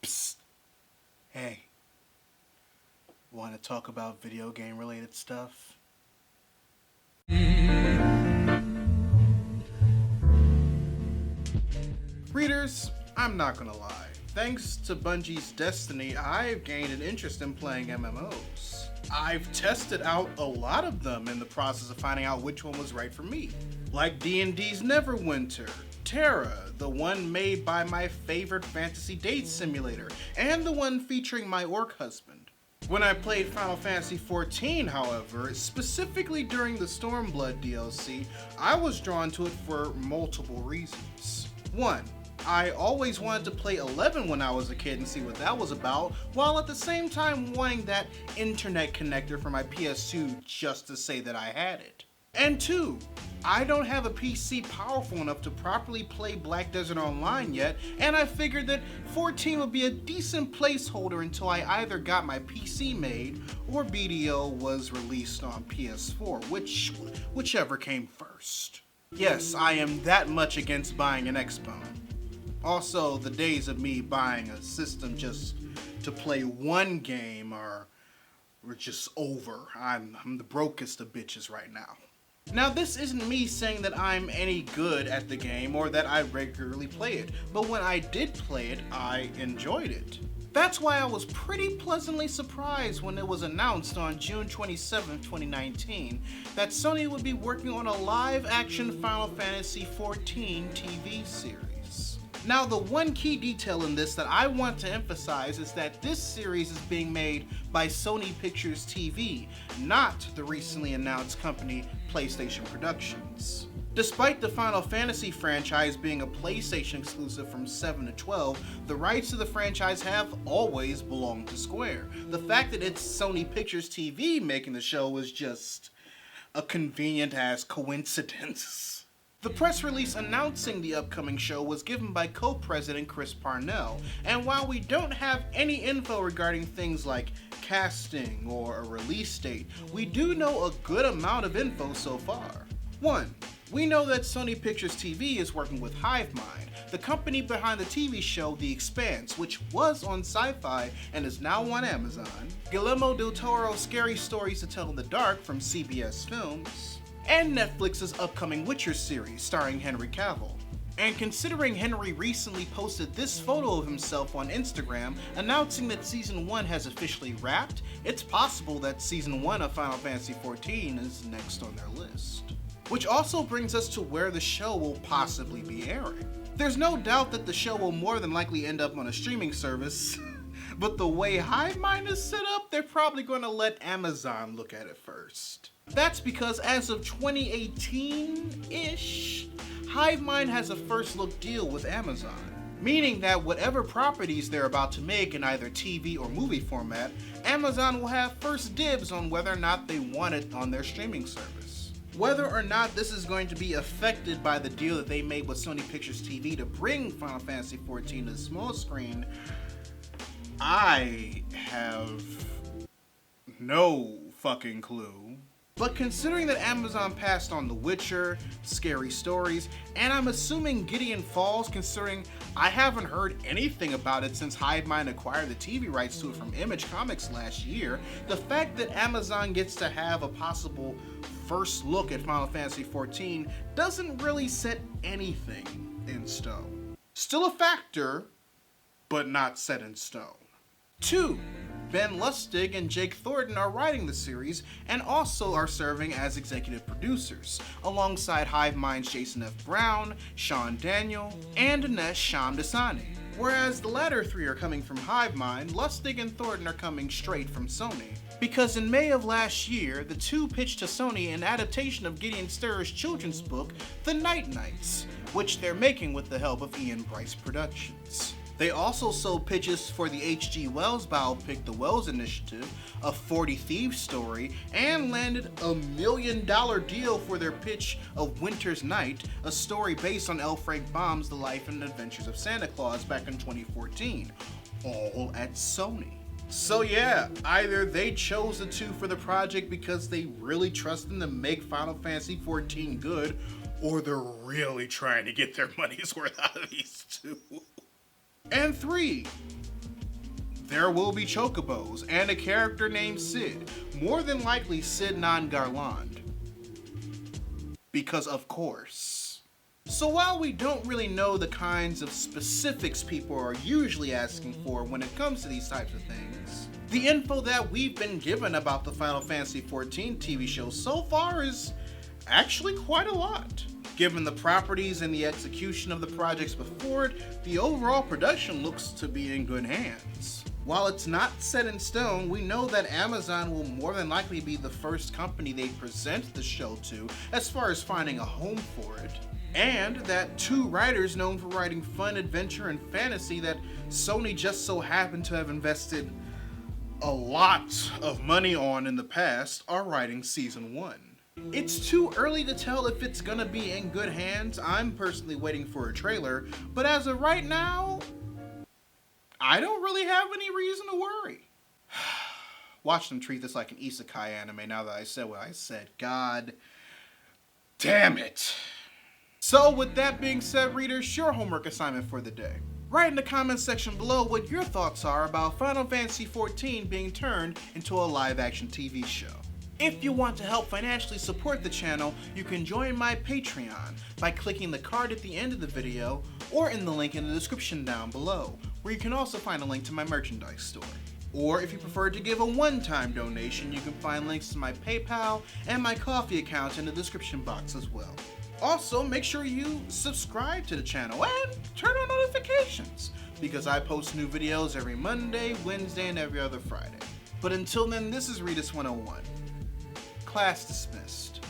Psst. Hey, want to talk about video game related stuff? Readers, I'm not gonna lie. Thanks to Bungie's Destiny, I've gained an interest in playing MMOs. I've tested out a lot of them in the process of finding out which one was right for me. Like D&D's Neverwinter, Terra, the one made by my favorite fantasy date simulator, and the one featuring my orc husband. When I played Final Fantasy XIV, however, specifically during the Stormblood DLC, I was drawn to it for multiple reasons. 1. I always wanted to play 11 when I was a kid and see what that was about, while at the same time wanting that internet connector for my PS2 just to say that I had it. And 2, I don't have a PC powerful enough to properly play Black Desert Online yet, and I figured that 14 would be a decent placeholder until I either got my PC made or BDO was released on PS4, whichever came first. Yes, I am that much against buying an Xbone. Also, the days of me buying a system just to play one game are just over. I'm the brokest of bitches right now. Now, this isn't me saying that I'm any good at the game or that I regularly play it, but when I did play it, I enjoyed it. That's why I was pretty pleasantly surprised when it was announced on June 27, 2019, that Sony would be working on a live-action Final Fantasy XIV TV series. Now, the one key detail in this that I want to emphasize is that this series is being made by Sony Pictures TV, not the recently announced company PlayStation Productions. Despite the Final Fantasy franchise being a PlayStation exclusive from 7 to 12, the rights to the franchise have always belonged to Square. The fact that it's Sony Pictures TV making the show is just a convenient-ass coincidence. The press release announcing the upcoming show was given by co-president Chris Parnell, and while we don't have any info regarding things like casting or a release date, we do know a good amount of info so far. 1. We know that Sony Pictures TV is working with Hivemind, the company behind the TV show The Expanse, which was on Sci-Fi and is now on Amazon, Guillermo del Toro's Scary Stories to Tell in the Dark from CBS Films, and Netflix's upcoming Witcher series starring Henry Cavill. And considering Henry recently posted this photo of himself on Instagram announcing that Season 1 has officially wrapped, it's possible that Season 1 of Final Fantasy XIV is next on their list. Which also brings us to where the show will possibly be airing. There's no doubt that the show will more than likely end up on a streaming service, but the way Hivemind is set up, they're probably going to let Amazon look at it first. That's because as of 2018-ish, Hivemind has a first look deal with Amazon, meaning that whatever properties they're about to make in either TV or movie format, Amazon will have first dibs on whether or not they want it on their streaming service. Whether or not this is going to be affected by the deal that they made with Sony Pictures TV to bring Final Fantasy XIV to the small screen, I have no fucking clue. But considering that Amazon passed on The Witcher, Scary Stories, and I'm assuming Gideon Falls, considering I haven't heard anything about it since Hivemind acquired the TV rights to it from Image Comics last year, the fact that Amazon gets to have a possible first look at Final Fantasy XIV doesn't really set anything in stone. Still a factor, but not set in stone. 2. Ben Lustig and Jake Thornton are writing the series and also are serving as executive producers, alongside Hivemind's Jason F. Brown, Sean Daniel, and Dinesh Shamdasani. Whereas the latter three are coming from Hivemind, Lustig and Thornton are coming straight from Sony. Because in May of last year, the two pitched to Sony an adaptation of Gideon Sturr's children's book, The Night Knights, which they're making with the help of Ian Bryce Productions. They also sold pitches for the H.G. Wells biopic The Wells Initiative, a 40 Thieves story, and landed $1 million deal for their pitch of Winter's Night, a story based on L. Frank Baum's The Life and Adventures of Santa Claus back in 2014, all at Sony. So yeah, either they chose the two for the project because they really trust them to make Final Fantasy XIV good, or they're really trying to get their money's worth out of these two. And 3, there will be chocobos and a character named Sid, more than likely Sid non-Garland. Because of course. So while we don't really know the kinds of specifics people are usually asking for when it comes to these types of things, the info that we've been given about the Final Fantasy XIV TV show so far is actually quite a lot. Given the properties and the execution of the projects before it, the overall production looks to be in good hands. While it's not set in stone, we know that Amazon will more than likely be the first company they present the show to as far as finding a home for it, and that 2 writers known for writing fun adventure and fantasy that Sony just so happened to have invested a lot of money on in the past are writing season 1. It's too early to tell if it's gonna be in good hands. I'm personally waiting for a trailer, but as of right now, I don't really have any reason to worry. Watch them treat this like an isekai anime now that I said what I said. God damn it. So with that being said, readers, your homework assignment for the day. Write in the comments section below what your thoughts are about Final Fantasy XIV being turned into a live-action TV show. If you want to help financially support the channel, you can join my Patreon by clicking the card at the end of the video or in the link in the description down below, where you can also find a link to my merchandise store. Or if you prefer to give a one-time donation, you can find links to my PayPal and my Ko-fi account in the description box as well. Also, make sure you subscribe to the channel and turn on notifications, because I post new videos every Monday, Wednesday, and every other Friday. But until then, this is Readus 101. Class dismissed.